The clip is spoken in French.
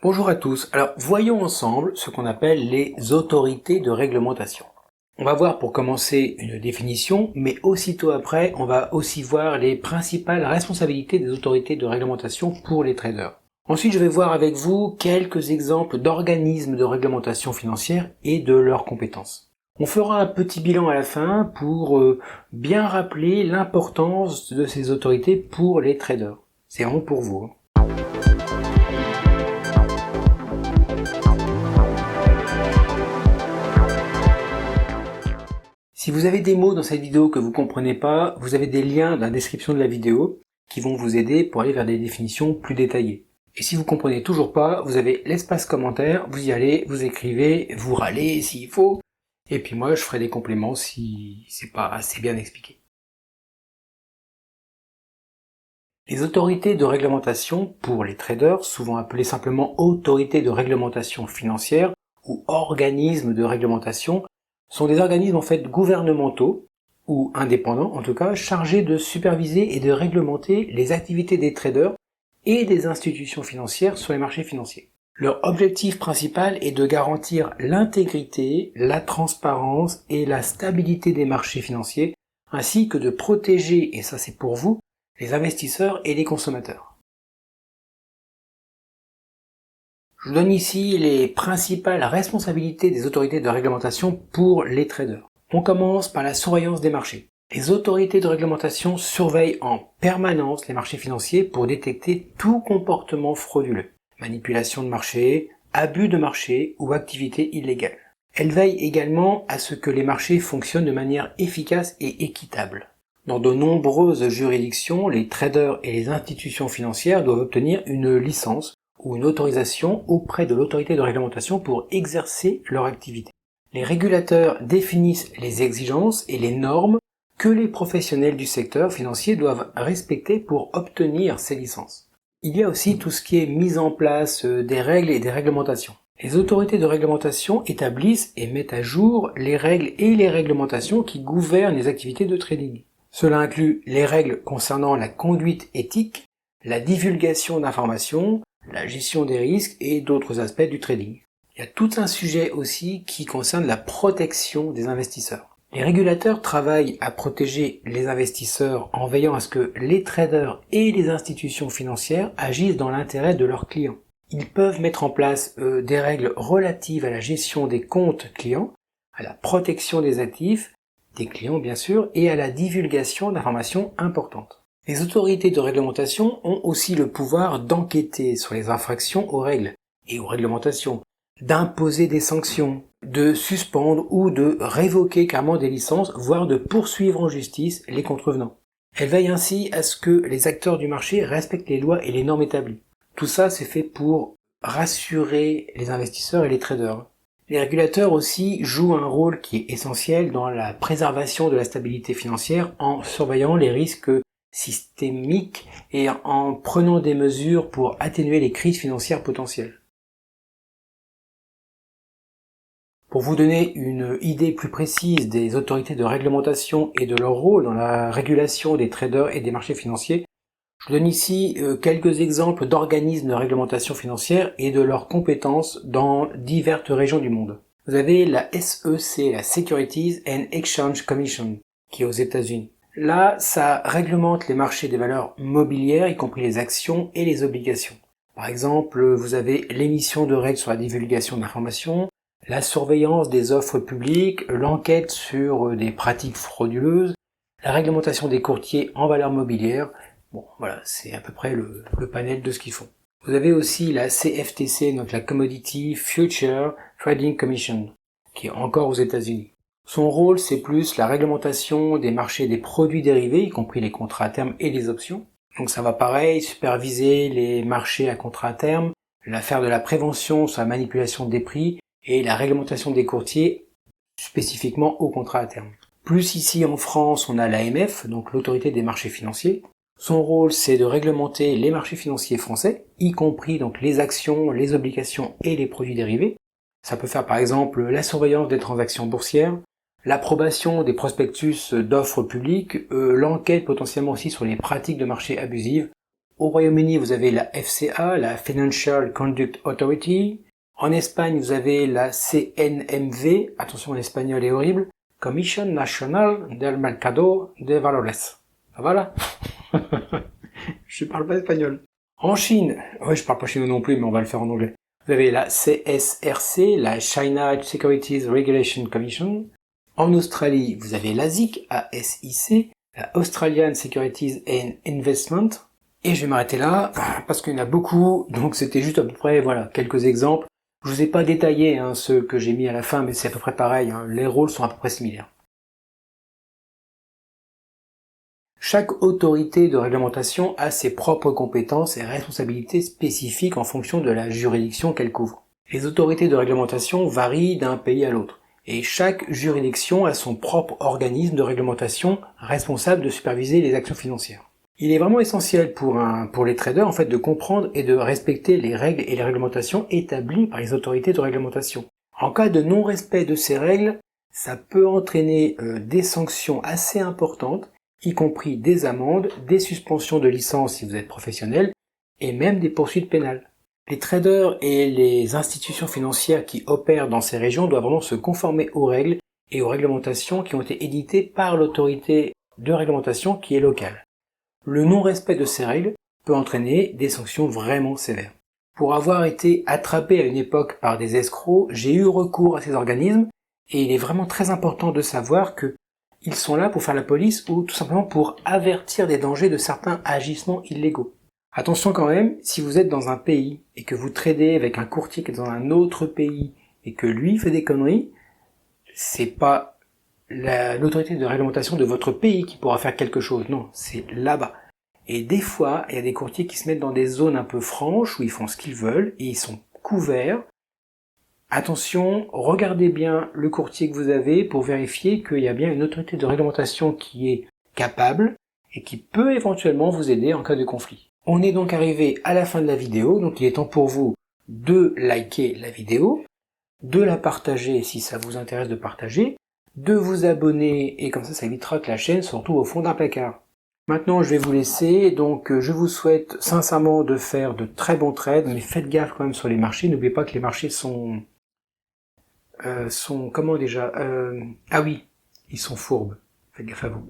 Bonjour à tous. Alors, voyons ensemble ce qu'on appelle les autorités de réglementation. On va voir pour commencer une définition, mais aussitôt après, on va aussi voir les principales responsabilités des autorités de réglementation pour les traders. Ensuite, je vais voir avec vous quelques exemples d'organismes de réglementation financière et de leurs compétences. On fera un petit bilan à la fin pour bien rappeler l'importance de ces autorités pour les traders. C'est vraiment pour vous. Si vous avez des mots dans cette vidéo que vous ne comprenez pas, vous avez des liens dans la description de la vidéo qui vont vous aider pour aller vers des définitions plus détaillées. Et si vous ne comprenez toujours pas, vous avez l'espace commentaire, vous y allez, vous écrivez, vous râlez s'il faut, et puis moi je ferai des compléments si c'est pas assez bien expliqué. Les autorités de réglementation pour les traders, souvent appelées simplement autorités de réglementation financière ou organismes de réglementation, sont des organismes en fait gouvernementaux ou indépendants en tout cas, chargés de superviser et de réglementer les activités des traders et des institutions financières sur les marchés financiers. Leur objectif principal est de garantir l'intégrité, la transparence et la stabilité des marchés financiers, ainsi que de protéger, et ça c'est pour vous, les investisseurs et les consommateurs. Je vous donne ici les principales responsabilités des autorités de réglementation pour les traders. On commence par la surveillance des marchés. Les autorités de réglementation surveillent en permanence les marchés financiers pour détecter tout comportement frauduleux, manipulation de marché, abus de marché ou activité illégale. Elles veillent également à ce que les marchés fonctionnent de manière efficace et équitable. Dans de nombreuses juridictions, les traders et les institutions financières doivent obtenir une licence ou une autorisation auprès de l'autorité de réglementation pour exercer leur activité. Les régulateurs définissent les exigences et les normes que les professionnels du secteur financier doivent respecter pour obtenir ces licences. Il y a aussi tout ce qui est mise en place des règles et des réglementations. Les autorités de réglementation établissent et mettent à jour les règles et les réglementations qui gouvernent les activités de trading. Cela inclut les règles concernant la conduite éthique, la divulgation d'informations, la gestion des risques et d'autres aspects du trading. Il y a tout un sujet aussi qui concerne la protection des investisseurs. Les régulateurs travaillent à protéger les investisseurs en veillant à ce que les traders et les institutions financières agissent dans l'intérêt de leurs clients. Ils peuvent mettre en place des règles relatives à la gestion des comptes clients, à la protection des actifs, des clients bien sûr, et à la divulgation d'informations importantes. Les autorités de réglementation ont aussi le pouvoir d'enquêter sur les infractions aux règles et aux réglementations, d'imposer des sanctions, de suspendre ou de révoquer carrément des licences, voire de poursuivre en justice les contrevenants. Elles veillent ainsi à ce que les acteurs du marché respectent les lois et les normes établies. Tout ça, c'est fait pour rassurer les investisseurs et les traders. Les régulateurs aussi jouent un rôle qui est essentiel dans la préservation de la stabilité financière en surveillant les risques systémiques et en prenant des mesures pour atténuer les crises financières potentielles. Pour vous donner une idée plus précise des autorités de réglementation et de leur rôle dans la régulation des traders et des marchés financiers, je vous donne ici quelques exemples d'organismes de réglementation financière et de leurs compétences dans diverses régions du monde. Vous avez la SEC, la Securities and Exchange Commission, qui est aux États-Unis. Là, ça réglemente les marchés des valeurs mobilières, y compris les actions et les obligations. Par exemple, vous avez l'émission de règles sur la divulgation d'informations, la surveillance des offres publiques, l'enquête sur des pratiques frauduleuses, la réglementation des courtiers en valeurs mobilières. Bon, voilà, c'est à peu près le panel de ce qu'ils font. Vous avez aussi la CFTC, donc la Commodity Future Trading Commission, qui est encore aux États-Unis. Son rôle, c'est plus la réglementation des marchés des produits dérivés, y compris les contrats à terme et les options. Donc ça va pareil, superviser les marchés à contrat à terme, faire de la prévention sur la manipulation des prix et la réglementation des courtiers spécifiquement aux contrats à terme. Plus ici en France, on a l'AMF, donc l'autorité des marchés financiers. Son rôle, c'est de réglementer les marchés financiers français, y compris donc les actions, les obligations et les produits dérivés. Ça peut faire par exemple la surveillance des transactions boursières, l'approbation des prospectus d'offres publiques, l'enquête potentiellement aussi sur les pratiques de marché abusives, Au Royaume-Uni, vous avez la FCA, la Financial Conduct Authority. En Espagne, vous avez la CNMV, attention, en espagnol est horrible, Commission Nacional del Mercado de Valores. Voilà. Je parle pas espagnol. En Chine, je parle pas chinois non plus, mais on va le faire en anglais. Vous avez la CSRC, la China Securities Regulation Commission. En Australie, vous avez l'ASIC, ASIC, la Australian Securities and Investment. Et je vais m'arrêter là, parce qu'il y en a beaucoup, donc c'était juste à peu près, voilà, quelques exemples. Je vous ai pas détaillé ceux que j'ai mis à la fin, mais c'est à peu près pareil, les rôles sont à peu près similaires. Chaque autorité de réglementation a ses propres compétences et responsabilités spécifiques en fonction de la juridiction qu'elle couvre. Les autorités de réglementation varient d'un pays à l'autre, et chaque juridiction a son propre organisme de réglementation responsable de superviser les actions financières. Il est vraiment essentiel pour les traders en fait de comprendre et de respecter les règles et les réglementations établies par les autorités de réglementation. En cas de non-respect de ces règles, ça peut entraîner des sanctions assez importantes, y compris des amendes, des suspensions de licence si vous êtes professionnel, et même des poursuites pénales. Les traders et les institutions financières qui opèrent dans ces régions doivent vraiment se conformer aux règles et aux réglementations qui ont été éditées par l'autorité de réglementation qui est locale. Le non-respect de ces règles peut entraîner des sanctions vraiment sévères. Pour avoir été attrapé à une époque par des escrocs, j'ai eu recours à ces organismes et il est vraiment très important de savoir que ils sont là pour faire la police ou tout simplement pour avertir des dangers de certains agissements illégaux. Attention quand même, si vous êtes dans un pays et que vous tradez avec un courtier qui est dans un autre pays et que lui fait des conneries, c'est pas l'autorité de réglementation de votre pays qui pourra faire quelque chose, non, c'est là-bas. Et des fois, il y a des courtiers qui se mettent dans des zones un peu franches où ils font ce qu'ils veulent et ils sont couverts. Attention, regardez bien le courtier que vous avez pour vérifier qu'il y a bien une autorité de réglementation qui est capable et qui peut éventuellement vous aider en cas de conflit. On est donc arrivé à la fin de la vidéo, donc il est temps pour vous de liker la vidéo, de la partager si ça vous intéresse de partager, de vous abonner et comme ça évitera que la chaîne se retrouve au fond d'un placard. Maintenant je vais vous laisser, donc je vous souhaite sincèrement de faire de très bons trades, mais faites gaffe quand même sur les marchés, n'oubliez pas que les marchés sont comment déjà ah oui, ils sont fourbes, faites gaffe à vous.